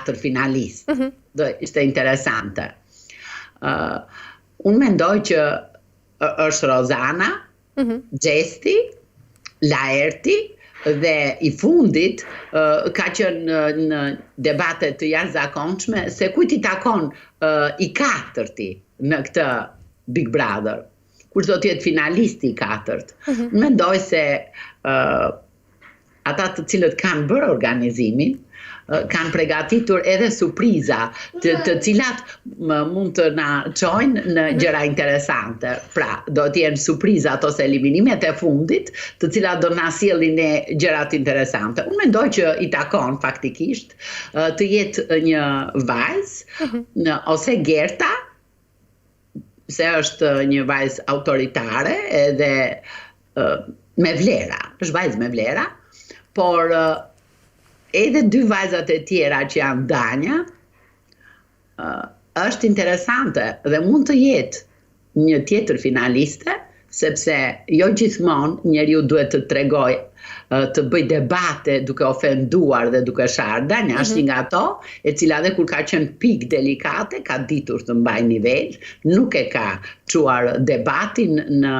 4 finalistë. Do ishte interesante. Unë mendoj që është Rozana, Gjesti, Laerti dhe i fundit ka qenë në debate të jashtëzakonshme se kujt i takon i katërti në këtë Big Brother. Kush do të jetë finalisti i katërt. Mendoj se ata të cilët kanë bërë organizimin kanë përgatitur edhe surpriza të cilat mund të na çojnë në gjëra interesante. Pra, do të jenë surprizat ose eliminimet e fundit, të cilat do na sjellin ne gjërat interesante. Unë mendoj që i takon faktikisht të jetë një vajzë ose Gerta, se është një vajzë autoritare edhe me vlera, është vajzë me vlera, por edhe dy vajzat e tjera që janë Danja, është interesante dhe mund të jetë një tjetër finaliste, sepse jo gjithmonë njeriu duhet të tregoj të bëj debate duke ofenduar dhe duke sharë. Danja është një nga ato e cila dhe kur ka qenë pikë delikate, ka ditur të mbaj nivel, nuk e ka çuar debatin në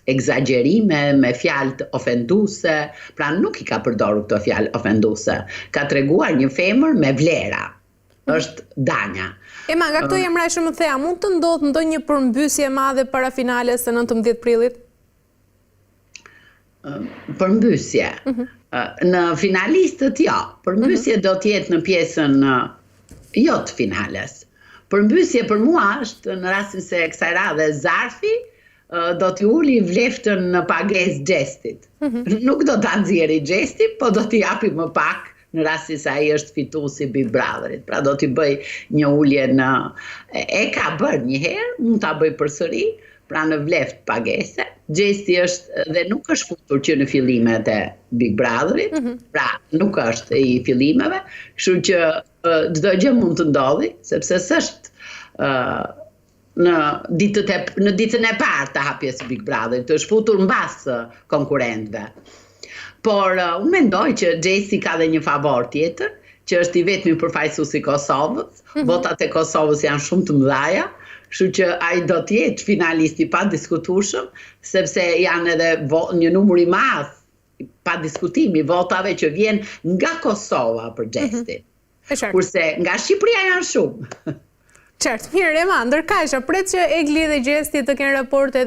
egzagjerime me fjalë ofenduese, pra nuk i ka përdorur këto fjalë ofenduese. Ka treguar një femër me vlera. Është Danja. Ema, nga këto emra që më thea, mund të ndodhë ndonjë përmbysje madhe para finales së 19 prillit? Përmbysje. Në finalistët jo. Përmbysje do të jetë në pjesën jo të finales. Përmbysje për mua është në rastin se kësaj radhe Zarfi do t'i uli vleftën në pagesë Gjestit. Nuk do ta nxjerrë Gjesti, po do t'i japi më pak në rastin se ai është fituesi Big Brotherit. Pra do t'i bëj një ulje në e ka bërë një herë, mund ta bëj përsëri, pra në vleftë pagese. Gjesti është dhe nuk është futur që në fillimet e Big Brotherit, pra nuk është i fillimeve, kështu që çdo gjë mund të ndodhi, sepse s'është në ditën e parë të hapjes së Big Brotherit, është futur mbas konkurrentëve. Por unë mendoj që Gjesi ka dhe një favor tjetër, që është i vetmi përfaqësues i Kosovës. Votat e Kosovës janë shumë të mëdha, kështu që ai do të jetë finalist i padiskutueshëm, sepse janë edhe një numër i madh pa diskutim i votave që vjen nga Kosova për Gjestin. Kurse nga Shqipëria janë shumë. Qartë, mirë, Ema, ndërkaq, pret që Egli dhe Gjesti të kenë raporte edhe